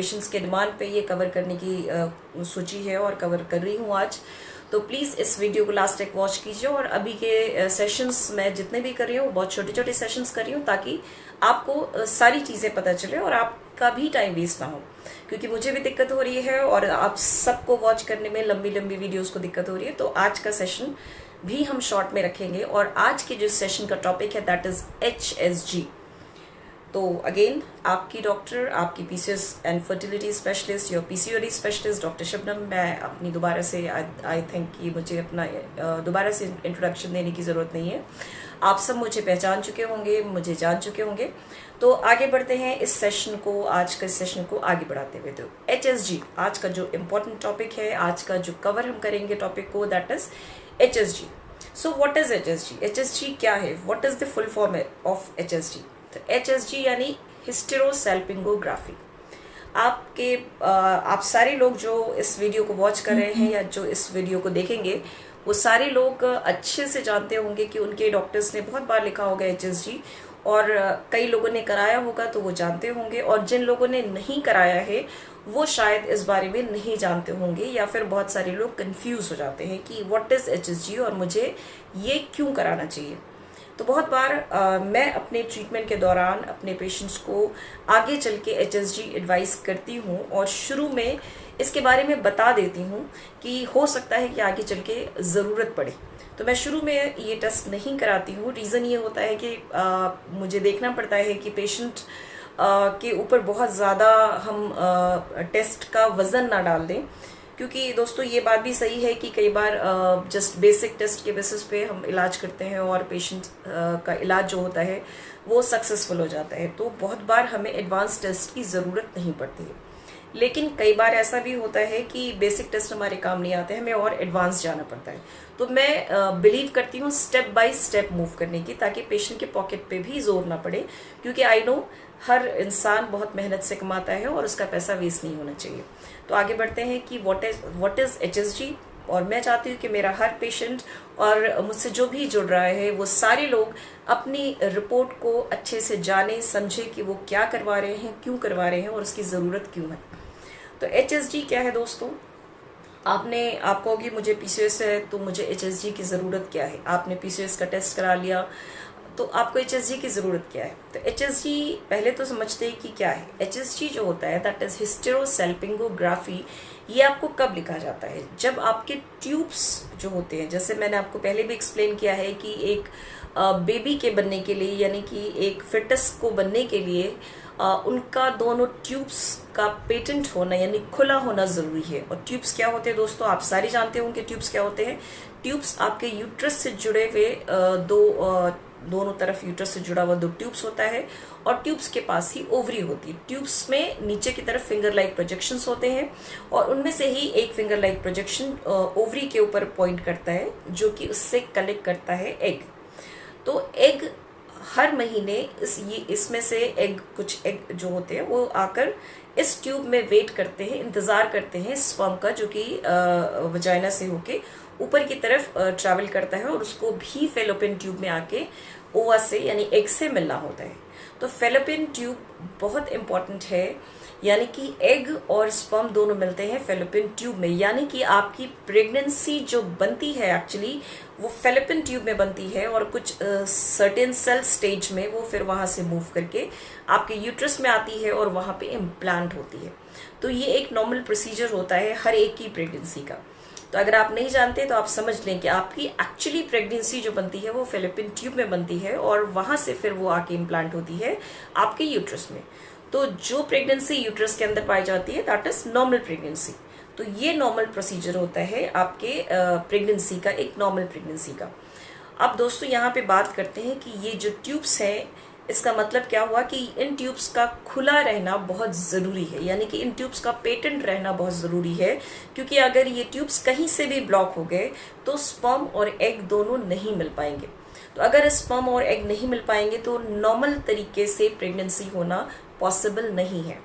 Patients के demand पे ये कवर करने की सोची है और कवर कर रही हूँ आज। तो प्लीज़ इस वीडियो को लास्ट तक वॉच कीजिए। और अभी के सेशंस मैं जितने भी कर रही हूँ बहुत छोटे छोटे सेशंस कर रही हूँ ताकि आपको सारी चीज़ें पता चले और आपका भी टाइम वेस्ट ना हो, क्योंकि मुझे भी दिक्कत हो रही है और आप सबको वॉच करने में लंबी लंबी वीडियोस को दिक्कत हो रही है। तो आज का सेशन भी हम शॉर्ट में रखेंगे और आज के जो सेशन का टॉपिक है दैट इज HSG। तो अगेन आपकी डॉक्टर, आपकी पीसीओएस एंड फर्टिलिटी स्पेशलिस्ट या पीसीओडी स्पेशलिस्ट डॉक्टर शबनम, मैं अपनी दोबारा से आई थिंक कि मुझे अपना दोबारा से इंट्रोडक्शन देने की ज़रूरत नहीं है। आप सब मुझे पहचान चुके होंगे, मुझे जान चुके होंगे। तो आगे बढ़ते हैं इस सेशन को, आज के सेशन को आगे बढ़ाते हुए। तो HSG आज का जो इम्पोर्टेंट टॉपिक है, आज का जो कवर हम करेंगे टॉपिक को, that is HSG। So what is HSG? HSG क्या है? What is the full form of HSG? तो HSG यानी हिस्टेरोसैल्पिंगोग्राफी। आप सारे लोग जो इस वीडियो को वॉच कर रहे हैं या जो इस वीडियो को देखेंगे वो सारे लोग अच्छे से जानते होंगे कि उनके डॉक्टर्स ने बहुत बार लिखा होगा HSG, और कई लोगों ने कराया होगा तो वो जानते होंगे, और जिन लोगों ने नहीं कराया है वो शायद इस बारे में नहीं जानते होंगे, या फिर बहुत सारे लोग कंफ्यूज हो जाते हैं कि व्हाट इज HSG और मुझे ये क्यों कराना चाहिए। तो बहुत बार मैं अपने ट्रीटमेंट के दौरान अपने पेशेंट्स को आगे चल के HSG एडवाइस करती हूँ और शुरू में इसके बारे में बता देती हूँ कि हो सकता है कि आगे चल के ज़रूरत पड़े। तो मैं शुरू में ये टेस्ट नहीं कराती हूँ। रीज़न ये होता है कि मुझे देखना पड़ता है कि पेशेंट के ऊपर बहुत ज़्यादा हम टेस्ट का वज़न ना डाल दें, क्योंकि दोस्तों ये बात भी सही है कि कई बार जस्ट बेसिक टेस्ट के बेसिस पे हम इलाज करते हैं और पेशेंट का इलाज जो होता है वो सक्सेसफुल हो जाता है। तो बहुत बार हमें एडवांस टेस्ट की ज़रूरत नहीं पड़ती है, लेकिन कई बार ऐसा भी होता है कि बेसिक टेस्ट हमारे काम नहीं आते हैं, हमें और एडवांस जाना पड़ता है। तो मैं बिलीव करती हूँ स्टेप बाय स्टेप मूव करने की, ताकि पेशेंट के पॉकेट पे भी जोर ना पड़े, क्योंकि आई नो हर इंसान बहुत मेहनत से कमाता है और उसका पैसा वेस्ट नहीं होना चाहिए। तो आगे बढ़ते हैं कि व्हाट इज HSG। और मैं चाहती हूँ कि मेरा हर पेशेंट और मुझसे जो भी जुड़ रहा है वो सारे लोग अपनी रिपोर्ट को अच्छे से जाने समझे कि वो क्या करवा रहे हैं, क्यों करवा रहे हैं और उसकी ज़रूरत क्यों है। तो HSG क्या है दोस्तों? आप कहोगे मुझे PCOS है तो मुझे HSG की ज़रूरत क्या है? आपने PCOS का टेस्ट करा लिया तो आपको HSG की ज़रूरत क्या है? तो HSG पहले तो समझते हैं कि क्या है। HSG जो होता है दैट इज हिस्टेरोसैल्पिंगोग्राफी। ये आपको कब लिखा जाता है? जब आपके ट्यूब्स जो होते हैं, जैसे मैंने आपको पहले भी एक्सप्लेन किया है कि एक बेबी के बनने के लिए, यानी कि एक फिटस को बनने के लिए उनका दोनों ट्यूब्स का पेटेंट होना यानी खुला होना ज़रूरी है। और ट्यूब्स क्या होते हैं दोस्तों? आप सारे जानते होंगे ट्यूब्स क्या होते हैं। ट्यूब्स आपके यूट्रस से जुड़े हुए दोनों तरफ यूट्रस से जुड़ा हुआ 2 ट्यूब्स होता है, और ट्यूब्स के पास ही ओवरी होती है। ट्यूब्स में नीचे की तरफ फिंगर लाइक प्रोजेक्शंस होते हैं, और उनमें से ही एक फिंगर लाइक प्रोजेक्शन ओवरी के ऊपर पॉइंट करता है, जो कि उससे कलेक्ट करता है एग। तो एग हर महीने इसमें से कुछ एग जो होते हैं वो आकर इस ट्यूब में वेट करते हैं, इंतजार करते हैं स्पर्म का, जो कि वजाइना से होके ऊपर की तरफ ट्रैवल करता है, और उसको भी फेलोपियन ट्यूब में आके ओवा से यानी एग से मिलना होता है। तो फेलोपियन ट्यूब बहुत इंपॉर्टेंट है, यानी कि एग और स्पर्म दोनों मिलते हैं फेलोपियन ट्यूब में, यानी कि आपकी प्रेगनेंसी जो बनती है एक्चुअली वो फेलोपियन ट्यूब में बनती है, और कुछ सर्टेन सेल स्टेज में वो फिर वहां से मूव करके आपके यूट्रस में आती है और वहां पे इम्प्लांट होती है। तो ये एक नॉर्मल प्रोसीजर होता है हर एक की प्रेगनेंसी का। तो अगर आप नहीं जानते तो आप समझ लें कि आपकी एक्चुअली प्रेगनेंसी जो बनती है वो फेलोपियन ट्यूब में बनती है, और वहां से फिर वो आके इम्प्लांट होती है आपके यूट्रस में। तो जो प्रेगनेंसी यूट्रस के अंदर पाई जाती है दैट इज नॉर्मल प्रेगनेंसी। तो ये नॉर्मल प्रोसीजर होता है आपके प्रेगनेंसी का, एक नॉर्मल प्रेगनेंसी का। अब दोस्तों यहाँ पे बात करते हैं कि ये जो ट्यूब्स हैं, इसका मतलब क्या हुआ कि इन ट्यूब्स का खुला रहना बहुत ज़रूरी है, यानी कि इन ट्यूब्स का पेटेंट रहना बहुत ज़रूरी है, क्योंकि अगर ये ट्यूब्स कहीं से भी ब्लॉक हो गए तो स्पर्म और एग दोनों नहीं मिल पाएंगे। तो अगर स्पर्म और एग नहीं मिल पाएंगे तो नॉर्मल तरीके से प्रेगनेंसी होना पॉसिबल नहीं है।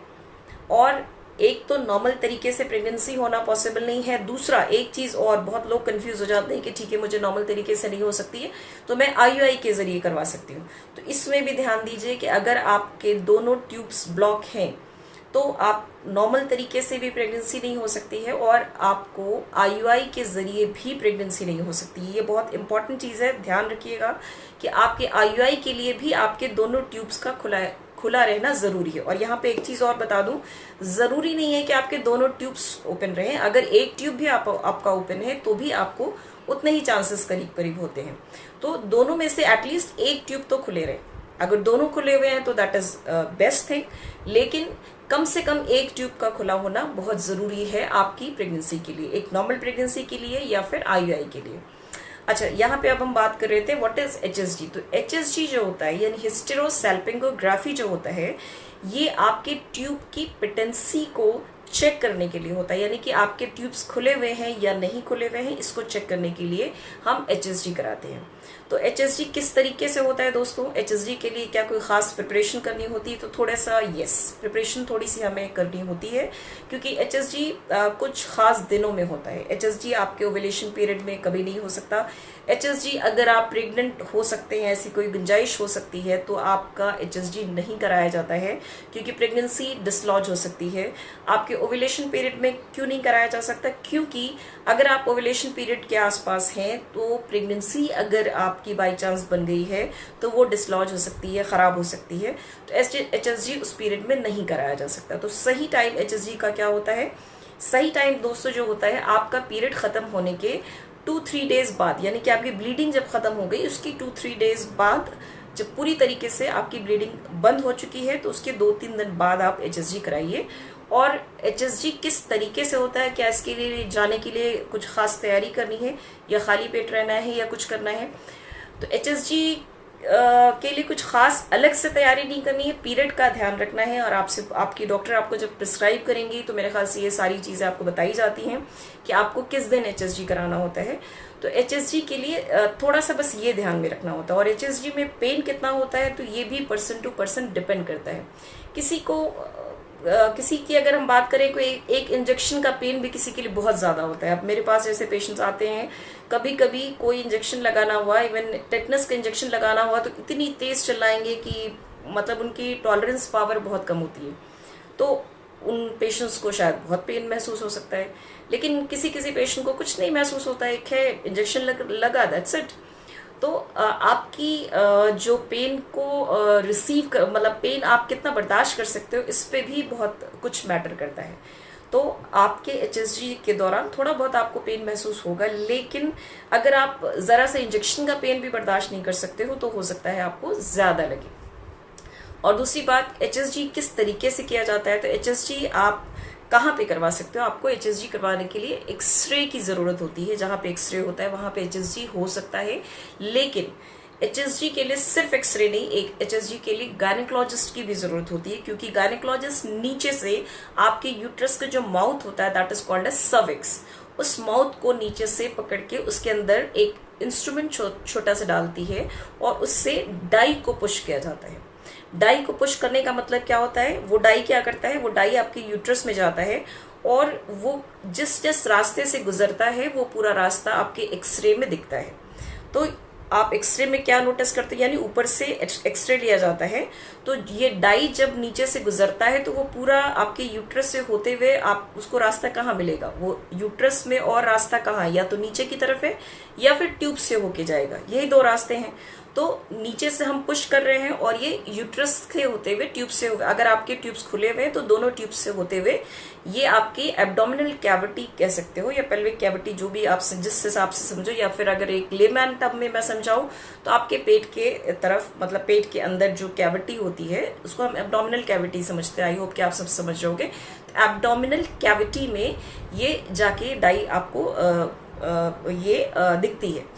और एक तो नॉर्मल तरीके से प्रेगनेंसी होना पॉसिबल नहीं है, दूसरा एक चीज और बहुत लोग कंफ्यूज हो जाते हैं कि ठीक है मुझे नॉर्मल तरीके से नहीं हो सकती है तो मैं IUI के जरिए करवा सकती हूँ। तो इसमें भी ध्यान दीजिए कि अगर आपके दोनों ट्यूब्स ब्लॉक हैं तो आप नॉर्मल तरीके से भी प्रेगनेंसी नहीं हो सकती है और आपको आईयूआई के जरिए भी प्रेगनेंसी नहीं हो सकती है। ये बहुत इंपॉर्टेंट चीज़ है, ध्यान रखिएगा कि आपके आईयूआई के लिए भी आपके दोनों ट्यूब्स का खुला रहना जरूरी है। और यहाँ पे एक चीज और बता दूं, जरूरी नहीं है कि आपके दोनों ट्यूब्स ओपन रहें। अगर एक ट्यूब भी आपका ओपन है तो भी आपको उतने ही चांसेस करीब करीब होते हैं। तो दोनों में से एटलीस्ट एक ट्यूब तो खुले रहे। अगर दोनों खुले हुए हैं तो दैट इज बेस्ट थिंग, लेकिन कम से कम एक ट्यूब का खुला होना बहुत जरूरी है आपकी प्रेगनेंसी के लिए, एक नॉर्मल प्रेगनेंसी के लिए या फिर आईयूआई के लिए। अच्छा, यहाँ पे अब हम बात कर रहे थे व्हाट इज एचएसजी। तो एचएसजी जो होता है यानी हिस्टेरोसैल्पिंगोग्राफी जो होता है, ये आपके ट्यूब की पेटेंसी को चेक करने के लिए होता है, यानी कि आपके ट्यूब्स खुले हुए हैं या नहीं खुले हुए हैं, इसको चेक करने के लिए हम एचएसजी कराते हैं। तो एचएसजी किस तरीके से होता है दोस्तों? एचएसजी के लिए क्या कोई खास प्रिपरेशन करनी होती है? तो थोड़ा सा प्रिपरेशन थोड़ी सी हमें करनी होती है, क्योंकि एचएसजी कुछ खास दिनों में होता है। एचएसजी आपके ओव्यूलेशन पीरियड में कभी नहीं हो सकता। एचएसजी अगर आप प्रेग्नेंट हो सकते हैं, ऐसी कोई गुंजाइश हो सकती है, तो आपका एचएसजी नहीं कराया जाता है, क्योंकि प्रेगनेंसी डिसलॉज हो सकती है। आपके ओव्यूलेशन पीरियड में क्यों नहीं कराया जा सकता? क्योंकि अगर आप ओव्यूलेशन पीरियड के आसपास हैं तो प्रेगनेंसी अगर आपकी बाई चांस बन गई है तो वो डिसलॉज हो सकती है, खराब हो सकती है। तो एचएसजी उस पीरियड में नहीं कराया जा सकता। तो सही टाइम एचएसजी का क्या होता है? सही टाइम दोस्तों जो होता है आपका पीरियड खत्म होने के 2-3 डेज बाद, यानी कि आपकी ब्लीडिंग जब खत्म हो गई उसकी 2-3 डेज बाद, जब पूरी तरीके से आपकी ब्लीडिंग बंद हो चुकी है, तो उसके 2-3 दिन बाद आप एचएसजी कराइए। और एचएसजी किस तरीके से होता है, क्या इसके लिए जाने के लिए कुछ खास तैयारी करनी है या खाली पेट रहना है या कुछ करना है? तो एचएसजी के लिए कुछ खास अलग से तैयारी नहीं करनी है, पीरियड का ध्यान रखना है। और आपसे आपकी डॉक्टर आपको जब प्रिस्क्राइब करेंगी तो मेरे ख्याल से ये सारी चीज़ें आपको बताई जाती हैं कि आपको किस दिन एचएसजी कराना होता है। तो एचएसजी के लिए थोड़ा सा बस ये ध्यान में रखना होता है। और एचएसजी में पेन कितना होता है तो ये भी पर्सन टू पर्सन डिपेंड करता है। किसी की अगर हम बात करें, कोई एक इंजेक्शन का पेन भी किसी के लिए बहुत ज्यादा होता है। अब मेरे पास जैसे पेशेंट्स आते हैं, कभी कभी कोई इंजेक्शन लगाना हुआ, इवन टेटनस का इंजेक्शन लगाना हुआ, तो इतनी तेज चलाएंगे कि मतलब उनकी टॉलरेंस पावर बहुत कम होती है। तो उन पेशेंट्स को शायद बहुत पेन महसूस हो सकता है, लेकिन किसी किसी पेशेंट को कुछ नहीं महसूस होता है, है इंजेक्शन लगा, दैट्स इट। तो आपकी जो पेन को रिसीव कर, मतलब पेन आप कितना बर्दाश्त कर सकते हो, इस पे भी बहुत कुछ मैटर करता है। तो आपके एचएसजी के दौरान थोड़ा बहुत आपको पेन महसूस होगा, लेकिन अगर आप जरा सा इंजेक्शन का पेन भी बर्दाश्त नहीं कर सकते हो तो हो सकता है आपको ज्यादा लगे। और दूसरी बात, एचएसजी किस तरीके से किया जाता है? तो एचएसजी आप कहाँ पे करवा सकते हो? आपको एचएसजी करवाने के लिए एक्सरे की जरूरत होती है। जहां पे एक्सरे होता है वहां पे एचएसजी हो सकता है, लेकिन एचएसजी के लिए सिर्फ एक्सरे नहीं, एक एचएसजी के लिए गायनेकोलॉजिस्ट की भी जरूरत होती है, क्योंकि गायनेकोलॉजिस्ट नीचे से आपके यूट्रस का जो माउथ होता है that is called as cervix, उस माउथ को नीचे से पकड़ के उसके अंदर एक इंस्ट्रूमेंट छोटा सा डालती है और उससे डाई को पुश किया जाता है। डाई को पुश करने का मतलब क्या होता है? वो डाई क्या करता है? वो डाई आपके यूट्रस में जाता है और वो जिस जिस रास्ते से गुजरता है वो पूरा रास्ता आपके एक्सरे में दिखता है। तो आप एक्सरे में क्या नोटिस करते हैं, यानी ऊपर से एक्सरे लिया जाता है, तो ये डाई जब नीचे से गुजरता है तो वो पूरा आपके यूट्रस से होते हुए आप उसको रास्ता कहाँ मिलेगा? वो यूट्रस में और रास्ता कहाँ, या तो नीचे की तरफ है या फिर ट्यूब से होके जाएगा, यही दो रास्ते हैं। तो नीचे से हम पुश कर रहे हैं और ये यूट्रस से होते हुए ट्यूब से, अगर आपके ट्यूब्स खुले हुए हैं तो दोनों ट्यूब्स से होते हुए ये आपकी एब्डोमिनल कैविटी कह सकते हो या पेल्विक कैविटी, जो भी आप जिस हिसाब से समझो, या फिर अगर एक लेमैन टर्म में मैं समझाऊं तो आपके पेट के तरफ, मतलब पेट के अंदर जो कैविटी होती है उसको हम एब्डोमिनल कैविटी समझते हैं। आई होप कि आप सब समझ जाओगे। तो एब्डोमिनल कैविटी में ये जाके डाई आपको दिखती है।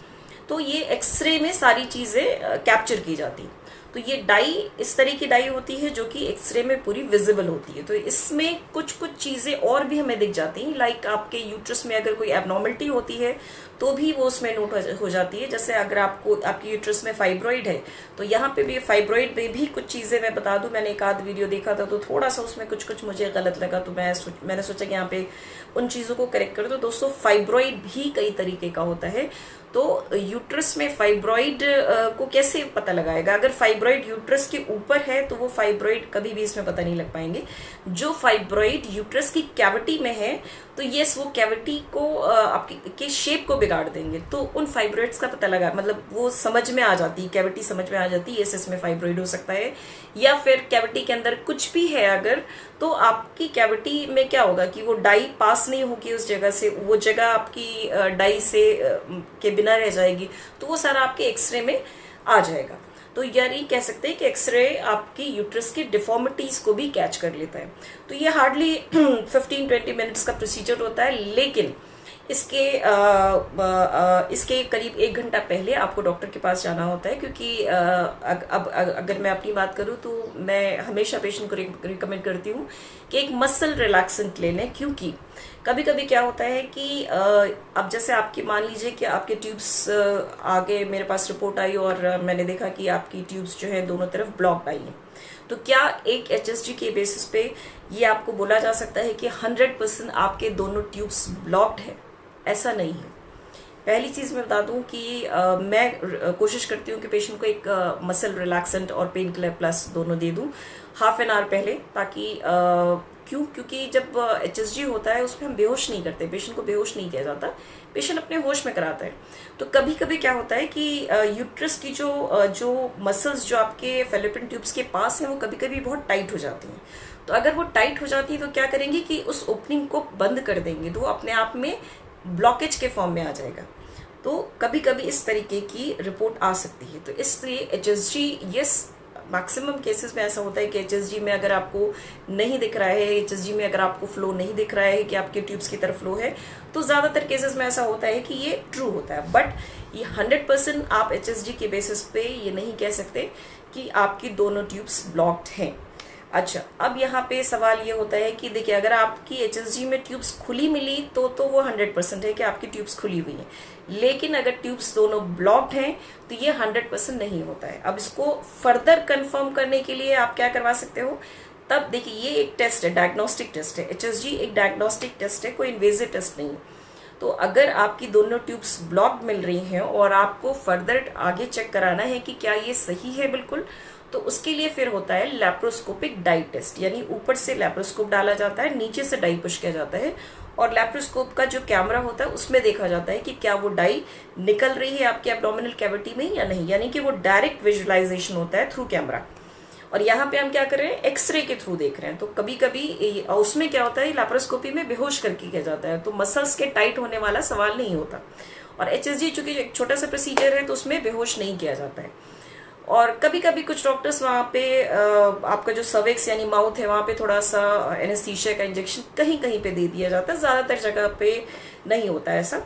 तो ये एक्सरे में सारी चीजें कैप्चर की जाती है। तो ये डाई इस तरह की डाई होती है जो कि एक्सरे में पूरी विजिबल होती है। तो इसमें कुछ कुछ चीजें और भी हमें दिख जाती हैं, लाइक आपके यूट्रस में अगर कोई एबनॉर्मलिटी होती है तो भी वो उसमें नोट हो जाती है। जैसे अगर आपकी यूट्रस में फाइब्रॉइड है तो यहाँ पे भी फाइब्रॉइड में भी कुछ चीजें मैं बता दूं। मैंने एक आध वीडियो देखा था तो थोड़ा सा उसमें कुछ कुछ मुझे गलत लगा, तो मैंने सोचा कि यहाँ पे उन चीजों को करेक्ट कर दो। दोस्तों फाइब्रॉइड भी कई तरीके का होता है। तो यूट्रस में फाइब्रॉइड को कैसे पता लगाएगा? अगर फाइब्रॉइड यूट्रस के ऊपर है तो वो फाइब्रॉइड कभी भी इसमें पता नहीं लग पाएंगे। जो फाइब्रॉइड यूट्रस की कैविटी में है तो यस, वो कैविटी को आपकी के शेप को बिगाड़ देंगे, तो उन फाइब्रॉइड्स का पता लगा, मतलब वो समझ में आ जाती है, कैविटी समझ में आ जाती है, यस इसमें फाइब्रॉइड हो सकता है। या फिर कैविटी के अंदर कुछ भी है अगर, तो आपकी कैविटी में क्या होगा कि वो डाई पास नहीं होगी उस जगह से, वो जगह आपकी डाई से के बिना रह जाएगी, तो वो सारा आपके एक्सरे में आ जाएगा। तो यानी कह सकते हैं कि एक्सरे आपकी यूट्रस की डिफॉर्मिटीज को भी कैच कर लेता है। तो ये हार्डली 15-20 मिनट्स का प्रोसीजर होता है, लेकिन इसके करीब 1 घंटा पहले आपको डॉक्टर के पास जाना होता है, क्योंकि अब अगर मैं अपनी बात करूं तो मैं हमेशा पेशेंट को रिकमेंड करती हूं कि एक मसल रिलैक्सेंट ले लें, क्योंकि कभी कभी क्या होता है कि अब जैसे आपकी मान लीजिए कि आपके ट्यूब्स आगे मेरे पास रिपोर्ट आई और मैंने देखा कि आपकी ट्यूब्स जो है दोनों तरफ ब्लॉक आई है, तो क्या एक एचएसजी के बेसिस पे ये आपको बोला जा सकता है कि 100% आपके दोनों ट्यूब्स ब्लॉक्ड है? ऐसा नहीं है। पहली चीज मैं बता दूं कि मैं कोशिश करती हूँ कि पेशेंट को एक मसल रिलैक्सेंट और पेन किलर प्लस दोनों दे दूं हाफ एन आवर पहले, ताकि क्योंकि जब एचएसजी होता है उसमें हम बेहोश नहीं करते, पेशेंट को बेहोश नहीं किया जाता, पेशेंट अपने होश में कराता है। तो कभी कभी क्या होता है कि यूट्रस की जो मसल्स जो आपके फेलोपियन ट्यूब्स के पास हैं वो कभी कभी बहुत टाइट हो जाती हैं। तो अगर वो टाइट हो जाती है तो क्या करेंगे कि उस ओपनिंग को बंद कर देंगे, तो वो अपने आप में ब्लॉकेज के फॉर्म में आ जाएगा। तो कभी कभी इस तरीके की रिपोर्ट आ सकती है। तो इसलिए एचएसजी, यस मैक्सिमम केसेस में ऐसा होता है कि एचएसजी में अगर आपको नहीं दिख रहा है, एचएसजी में अगर आपको फ्लो नहीं दिख रहा है कि आपके ट्यूब्स की तरफ फ्लो है, तो ज्यादातर केसेस में ऐसा होता है कि ये ट्रू होता है। बट ये 100% आप एचएसजी के बेसिस पे ये नहीं कह सकते कि आपकी दोनों ट्यूब्स ब्लॉक्ड हैं। अच्छा, अब यहाँ पे सवाल ये होता है कि देखिए, अगर आपकी एचएसजी में ट्यूब्स खुली मिली तो वो 100% है कि आपकी ट्यूब्स खुली हुई हैं, लेकिन अगर ट्यूब्स दोनों ब्लॉक्ड हैं तो ये 100% नहीं होता है। अब इसको फर्दर कंफर्म करने के लिए आप क्या करवा सकते हो? तब देखिए, ये एक टेस्ट है, डायग्नोस्टिक टेस्ट है। एचएसजी एक डायग्नोस्टिक टेस्ट है, कोई इन्वेजिव टेस्ट नहीं। तो अगर आपकी दोनों ट्यूब्स ब्लॉक्ड मिल रही हैं और आपको फर्दर आगे चेक कराना है कि क्या ये सही है बिल्कुल, तो उसके लिए फिर होता है लैप्रोस्कोपिक डाई टेस्ट, यानी ऊपर से लैप्रोस्कोप डाला जाता है, नीचे से डाई पुश किया जाता है, और लैप्रोस्कोप का जो कैमरा होता है उसमें देखा जाता है कि क्या वो डाई निकल रही है आपके एब्डोमिनल कैविटी में या नहीं, यानी कि वो डायरेक्ट विजुअलाइजेशन होता है थ्रू कैमरा। और यहाँ पे हम क्या कर रहे हैं? एक्सरे के थ्रू देख रहे हैं। तो कभी कभी उसमें क्या होता है, लैप्रोस्कोपी में बेहोश करके किया जाता है, तो मसल्स के टाइट होने वाला सवाल नहीं होता। और एचएसजी चूंकि एक छोटा सा प्रोसीजर है तो उसमें बेहोश नहीं किया जाता है। और कभी कभी कुछ डॉक्टर्स वहाँ पे आपका जो सर्विक्स यानी माउथ है वहाँ पे थोड़ा सा एनेस्थीसिया का इंजेक्शन कहीं कहीं पे दे दिया जाता है, ज्यादातर जगह पे नहीं होता है ऐसा।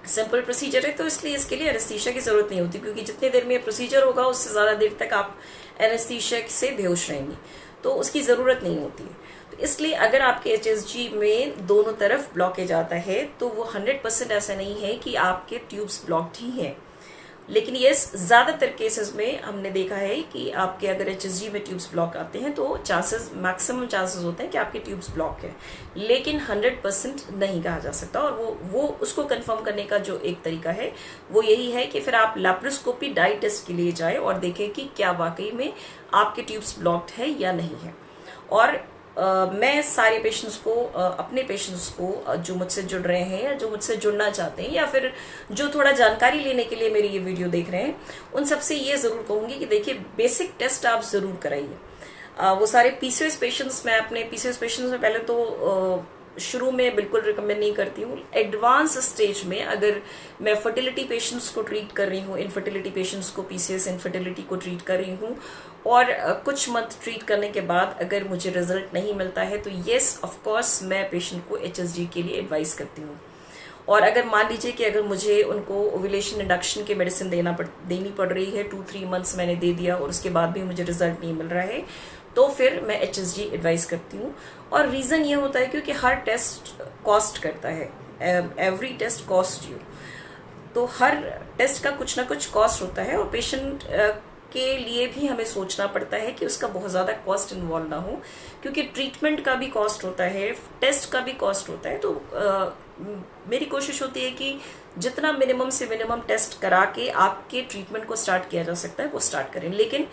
सिंपल प्रोसीजर है तो इसलिए इसके लिए एनेस्थीसिया की जरूरत नहीं होती, क्योंकि जितनी देर में प्रोसीजर होगा उससे ज्यादा देर तक आप एनेस्थीसिया से बेहोश रहेंगी, तो उसकी जरूरत नहीं होती है। तो इसलिए अगर आपके एचएसजी में दोनों तरफ ब्लॉकेज आता है तो वो 100% ऐसा नहीं है कि आपके ट्यूब्स ब्लॉक्ड ही हैं। लेकिन ये ज्यादातर केसेस में हमने देखा है कि आपके अगर एचएसजी में ट्यूब्स ब्लॉक आते हैं तो मैक्सिमम चांसेस होते हैं कि आपके ट्यूब्स ब्लॉक है, लेकिन 100% नहीं कहा जा सकता। और वो उसको कंफर्म करने का जो एक तरीका है वो यही है कि फिर आप लैप्रोस्कोपी डाई टेस्ट के लिए जाए और देखें कि क्या वाकई में आपके ट्यूब्स ब्लॉक्ड है या नहीं है। और मैं सारे पेशेंट्स को अपने पेशेंट्स को जो मुझसे जुड़ रहे हैं या जो मुझसे जुड़ना चाहते हैं या फिर जो थोड़ा जानकारी लेने के लिए मेरी ये वीडियो देख रहे हैं, उन सबसे ये जरूर कहूंगी कि देखिए, बेसिक टेस्ट आप जरूर कराइए। वो सारे पीसीओएस पेशेंट्स, मैं अपने पीसीओएस पेशेंट्स में पहले तो शुरू में बिल्कुल रिकमेंड नहीं करती हूँ। एडवांस स्टेज में अगर मैं फर्टिलिटी पेशेंट्स को ट्रीट कर रही हूँ, इनफर्टिलिटी पेशेंट्स को, पीसीएस इनफर्टिलिटी को ट्रीट कर रही हूँ, और कुछ मंथ ट्रीट करने के बाद अगर मुझे रिजल्ट नहीं मिलता है तो येस ऑफ कोर्स मैं पेशेंट को एचएसजी के लिए एडवाइस करती हूँ। और अगर मान लीजिए कि अगर मुझे उनको ओव्यूलेशन इंडक्शन के मेडिसिन देनी पड़ रही है, 2-3 मंथ्स मैंने दे दिया और उसके बाद भी मुझे रिजल्ट नहीं मिल रहा है, तो फिर मैं एचएसजी एडवाइस करती हूँ। और रीजन ये होता है क्योंकि हर टेस्ट कॉस्ट करता है, एवरी टेस्ट कॉस्ट यू, तो हर टेस्ट का कुछ ना कुछ कॉस्ट होता है, और पेशेंट के लिए भी हमें सोचना पड़ता है कि उसका बहुत ज्यादा कॉस्ट इन्वॉल्व ना हो, क्योंकि ट्रीटमेंट का भी कॉस्ट होता है, टेस्ट का भी कॉस्ट होता है। तो मेरी कोशिश होती है कि जितना मिनिमम से मिनिमम टेस्ट करा के आपके ट्रीटमेंट को स्टार्ट किया जा सकता है वो स्टार्ट करें। लेकिन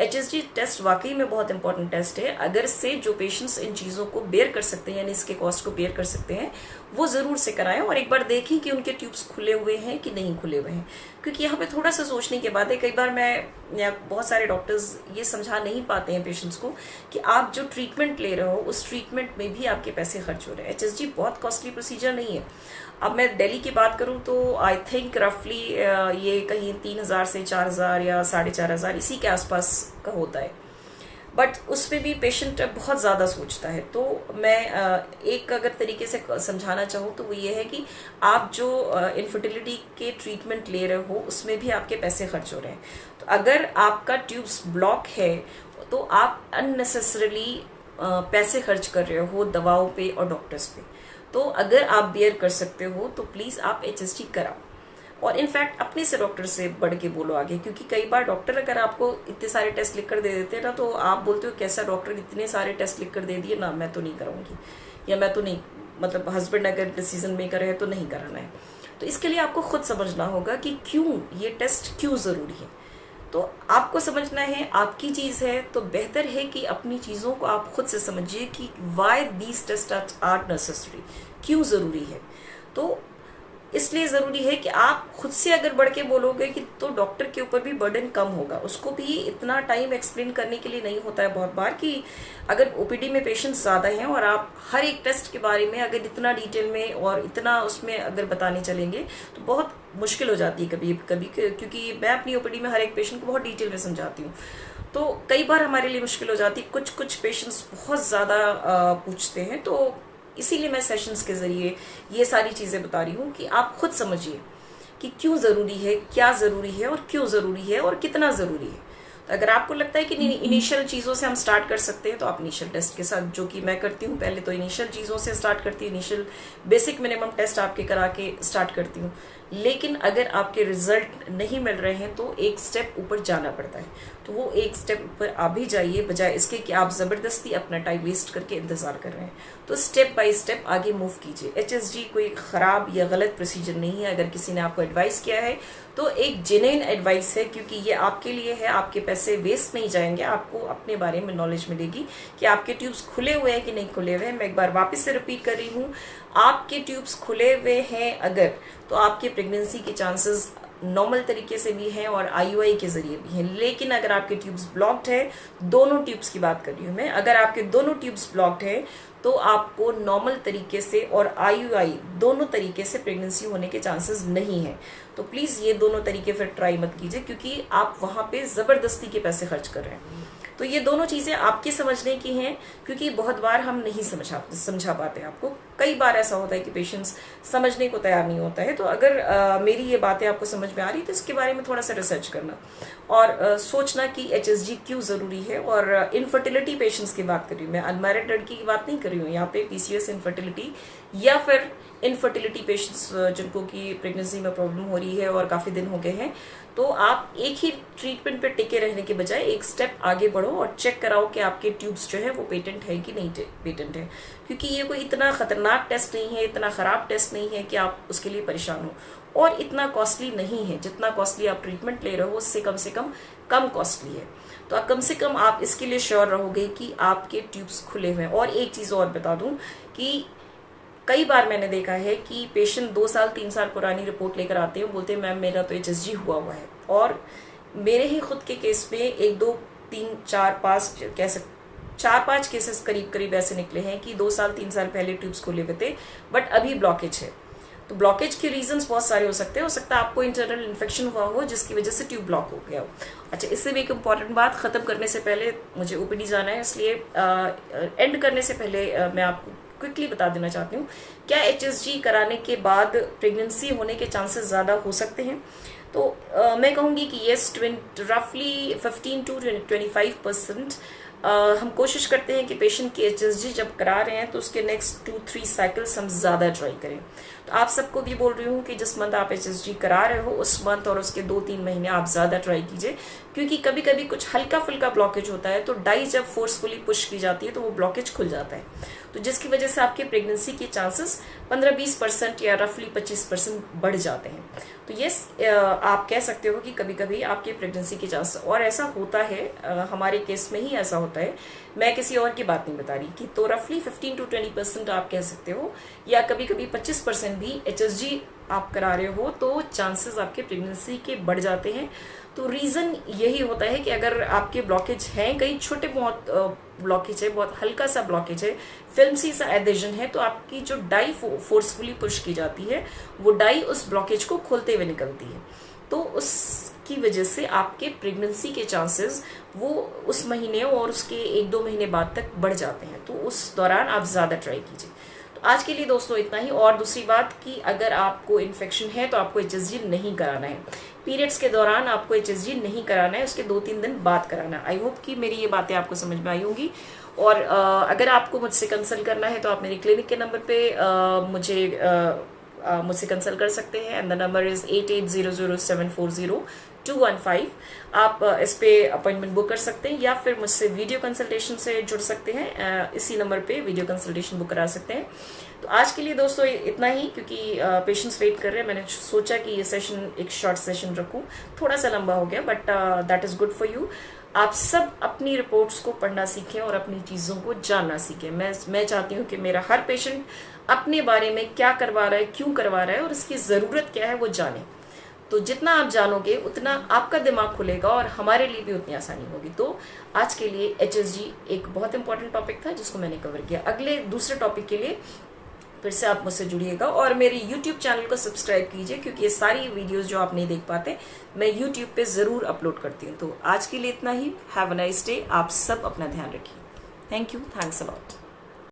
HSG टेस्ट वाकई में बहुत इंपॉर्टेंट टेस्ट है। अगर से जो पेशेंट्स इन चीज़ों को बेयर कर सकते हैं, यानी इसके कॉस्ट को बेयर कर सकते हैं, वो ज़रूर से कराएं और एक बार देखें कि उनके ट्यूब्स खुले हुए हैं कि नहीं खुले हुए हैं। क्योंकि यहाँ पे थोड़ा सा सोचने के बाद है, कई बार मैं या बहुत सारे डॉक्टर्स ये समझा नहीं पाते हैं पेशेंट्स को कि आप जो ट्रीटमेंट ले रहे हो उस ट्रीटमेंट में भी आपके पैसे खर्च हो रहे हैं। HSG बहुत कॉस्टली प्रोसीजर नहीं है। अब मैं दिल्ली की बात करूं तो आई थिंक रफली ये कहीं 3,000 से 4,000 या 4,500 इसी के आसपास का होता है। बट उसमें भी पेशेंट बहुत ज़्यादा सोचता है। तो मैं एक अगर तरीके से समझाना चाहूँ तो वो ये है कि आप जो इनफर्टिलिटी के ट्रीटमेंट ले रहे हो उसमें भी आपके पैसे खर्च हो रहे हैं। तो अगर आपका ट्यूब्स ब्लॉक है तो आप अननेसेसरली पैसे खर्च कर रहे हो दवाओं पे और डॉक्टर्स पे। तो अगर आप बेयर कर सकते हो तो प्लीज आप HSG कराओ और इनफैक्ट अपने से डॉक्टर से बढ़ के बोलो आगे। क्योंकि कई बार डॉक्टर अगर आपको इतने सारे टेस्ट लिख कर दे देते हैं ना, तो आप बोलते हो कैसा डॉक्टर, इतने सारे टेस्ट लिख कर दे दिए ना, मैं तो नहीं कराऊंगी, या मैं तो नहीं, मतलब हस्बैंड अगर डिसीजन मेकर है तो नहीं कराना है। तो इसके लिए आपको खुद समझना होगा कि क्यों ये टेस्ट क्यों जरूरी है। तो आपको समझना है, आपकी चीज है तो बेहतर है कि अपनी चीजों को आप खुद से समझिए कि why these test are necessary, क्यों जरूरी है। तो इसलिए जरूरी है कि आप खुद से अगर बढ़ के बोलोगे कि तो डॉक्टर के ऊपर भी बर्डन कम होगा। उसको भी इतना टाइम एक्सप्लेन करने के लिए नहीं होता है बहुत बार कि अगर OPD में पेशेंट्स ज्यादा हैं और आप हर एक टेस्ट के बारे में अगर इतना डिटेल में और इतना उसमें अगर बताने चलेंगे तो बहुत मुश्किल हो जाती है कभी कभी। क्योंकि मैं अपनी OPD में हर एक पेशेंट को बहुत डिटेल में समझाती हूँ, तो कई बार हमारे लिए मुश्किल हो जाती है। कुछ पेशेंट्स बहुत ज्यादा पूछते हैं, तो इसीलिए मैं सेशंस के जरिए ये सारी चीजें बता रही हूँ कि आप खुद समझिए कि क्यों जरूरी है, क्या जरूरी है और क्यों जरूरी है और कितना जरूरी है। तो अगर आपको लगता है कि इनिशियल चीजों से हम स्टार्ट कर सकते हैं तो आप इनिशियल टेस्ट के साथ, जो कि मैं करती हूँ, पहले तो इनिशियल चीजों से स्टार्ट करती हूँ, इनिशियल बेसिक मिनिमम टेस्ट आपके करा के स्टार्ट करती हूँ। लेकिन अगर आपके रिजल्ट नहीं मिल रहे हैं तो एक स्टेप ऊपर जाना पड़ता है। तो वो एक स्टेप ऊपर आप भी जाइए, बजाय इसके कि आप जबरदस्ती अपना टाइम वेस्ट करके इंतजार कर रहे हैं। तो स्टेप बाय स्टेप आगे मूव कीजिए। HSG कोई खराब या गलत प्रोसीजर नहीं है। अगर किसी ने आपको एडवाइस किया है तो एक जेन्युइन एडवाइस है, क्योंकि ये आपके लिए है, आपके पैसे वेस्ट नहीं जाएंगे। आपको अपने बारे में नॉलेज मिलेगी कि आपके ट्यूब्स खुले हुए हैं कि नहीं खुले हुए हैं। मैं एक बार वापस से रिपीट कर रही हूँ, आपके ट्यूब्स खुले हुए हैं अगर, तो आपके प्रेगनेंसी के चांसेस नॉर्मल तरीके से भी हैं और IUI के जरिए भी हैं। लेकिन अगर आपके ट्यूब्स ब्लॉक्ड है, दोनों ट्यूब्स की बात कर रही हूँ मैं, अगर आपके दोनों ट्यूब्स ब्लॉक्ड है तो आपको नॉर्मल तरीके से और IUI दोनों तरीके से प्रेगनेंसी होने के चांसेस नहीं है। तो प्लीज ये दोनों तरीके फिर ट्राई मत कीजिए, क्योंकि आप वहां पे जबरदस्ती के पैसे खर्च कर रहे हैं। तो ये दोनों चीजें आपके समझने की हैं, क्योंकि बहुत बार हम नहीं समझा पाते। आपको कई बार ऐसा होता है कि पेशेंट्स समझने को तैयार नहीं होता है। तो अगर मेरी ये बातें आपको समझ में आ रही तो इसके बारे में थोड़ा सा रिसर्च करना और सोचना कि HSG क्यों जरूरी है। और इनफर्टिलिटी पेशेंट्स की बात कर रही हूँ मैं, अनमैरिड लड़की की बात नहीं कर रही हूँ यहाँ पे। PCOS इनफर्टिलिटी या फिर इनफर्टिलिटी पेशेंट्स जिनको की प्रेगनेंसी में प्रॉब्लम हो रही है और काफी दिन हो गए हैं, तो आप एक ही ट्रीटमेंट पे टिके रहने के बजाय एक स्टेप आगे बढ़ो और चेक कराओ कि आपके ट्यूब्स जो है वो पेटेंट है कि नहीं पेटेंट है। क्योंकि ये कोई इतना खतरनाक टेस्ट नहीं है, इतना खराब टेस्ट नहीं है कि आप उसके लिए परेशान हो, और इतना कॉस्टली नहीं है। जितना कॉस्टली आप ट्रीटमेंट ले रहे हो उससे कम कम कॉस्टली है। तो आप कम से कम आप इसके लिए श्योर रहोगे कि आपके ट्यूब्स खुले हुए हैं। और एक चीज और बता दूं कि कई बार मैंने देखा है कि पेशेंट 2 साल 3 साल पुरानी रिपोर्ट लेकर आते हैं, बोलते हैं मैम मेरा तो HSG हुआ हुआ है। और मेरे ही खुद के केस में 1 2 3 4 5 कह सकते 4-5 केसेस करीब ऐसे निकले हैं कि 2 साल 3 साल पहले ट्यूब्स खुले हुए थे बट अभी ब्लॉकेज है। तो ब्लॉकेज के रीजंस बहुत सारे हो सकते हैं। हो सकता है आपको इंटरनल इन्फेक्शन हुआ हो जिसकी वजह से ट्यूब ब्लॉक हो गया हो। अच्छा, इससे भी एक इम्पॉर्टेंट बात, खत्म करने से पहले मुझे OPD जाना है, इसलिए एंड करने से पहले मैं आपको क्विकली बता देना चाहती हूँ, क्या HSG कराने के बाद प्रेगनेंसी होने के चांसेस ज्यादा हो सकते हैं? तो मैं कहूंगी कि यस, रफली 15 to 25% हम कोशिश करते हैं कि पेशेंट की HSG जब करा रहे हैं तो उसके नेक्स्ट 2-3 साइकिल्स हम ज़्यादा ट्राई करें। तो आप सबको भी बोल रही हूँ कि जिस मंथ आप HSG करा रहे हो उस मंथ और उसके 2-3 महीने आप ज़्यादा ट्राई कीजिए, क्योंकि कभी कभी कुछ हल्का फुल्का ब्लॉकेज होता है तो डाई जब फोर्सफुली पुश की जाती है तो वो ब्लॉकेज खुल जाता है, तो जिसकी वजह से आपके प्रेगनेंसी के चांसेस 15-20% या रफली 25% बढ़ जाते हैं। तो ये आप कह सकते हो कि कभी कभी आपके प्रेगनेंसी के चांसेस, और ऐसा होता है, हमारे केस में ही ऐसा होता है, मैं किसी और की बात नहीं बता रही कि, तो रफली 15-20% आप कह सकते हो, या कभी कभी 25% भी HSG आप करा रहे हो तो चांसेस आपके प्रेगनेंसी के बढ़ जाते हैं। तो रीज़न यही होता है कि अगर आपके ब्लॉकेज हैं, कई छोटे बहुत ब्लॉकेज है, बहुत हल्का सा ब्लॉकेज है, फिल्मसी सा एडेजन है, तो आपकी जो डाई फोर्सफुली पुश की जाती है वो डाई उस ब्लॉकेज को खोलते हुए निकलती है, तो उसकी वजह से आपके प्रेगनेंसी के चांसेस वो उस महीने और उसके 1-2 महीने बाद तक बढ़ जाते हैं। तो उस दौरान आप ज़्यादा ट्राई कीजिए। तो आज के लिए दोस्तों इतना ही। और दूसरी बात कि अगर आपको इन्फेक्शन है तो आपको HSG नहीं कराना है, पीरियड्स के दौरान आपको HSG नहीं कराना है, उसके 2-3 दिन बाद कराना है। आई होप कि मेरी ये बातें आपको समझ में आई होंगी। और अगर आपको मुझसे कंसल्ट करना है तो आप मेरी क्लिनिक के नंबर पे मुझसे कंसल्ट कर सकते हैं, एंड द नंबर इज 8800740215। आप इस पे अपॉइंटमेंट बुक कर सकते हैं या फिर मुझसे वीडियो कंसल्टेशन से जुड़ सकते हैं, इसी नंबर पे वीडियो कंसल्टेशन बुक करा सकते हैं। तो आज के लिए दोस्तों इतना ही, क्योंकि पेशेंट्स वेट कर रहे हैं, मैंने सोचा कि ये सेशन एक शॉर्ट सेशन रखूं, थोड़ा सा लंबा हो गया, but that is good for you. आप सब अपनी रिपोर्ट्स को पढ़ना सीखें और अपनी चीज़ों को जानना सीखें। मैं चाहती हूँ कि मेरा हर पेशेंट अपने बारे में क्या करवा रहा है, क्यों करवा रहा है और इसकी ज़रूरत क्या है वो जाने। तो जितना आप जानोगे उतना आपका दिमाग खुलेगा और हमारे लिए भी उतनी आसानी होगी। तो आज के लिए HSG एक बहुत इंपॉर्टेंट टॉपिक था जिसको मैंने कवर किया। अगले दूसरे टॉपिक के लिए फिर से आप मुझसे जुड़िएगा और मेरे YouTube चैनल को सब्सक्राइब कीजिए, क्योंकि ये सारी वीडियोस जो आप नहीं देख पाते मैं YouTube पे ज़रूर अपलोड करती हूँ। तो आज के लिए इतना ही। Have a nice day. आप सब अपना ध्यान रखिए। Thank you. Thanks a lot.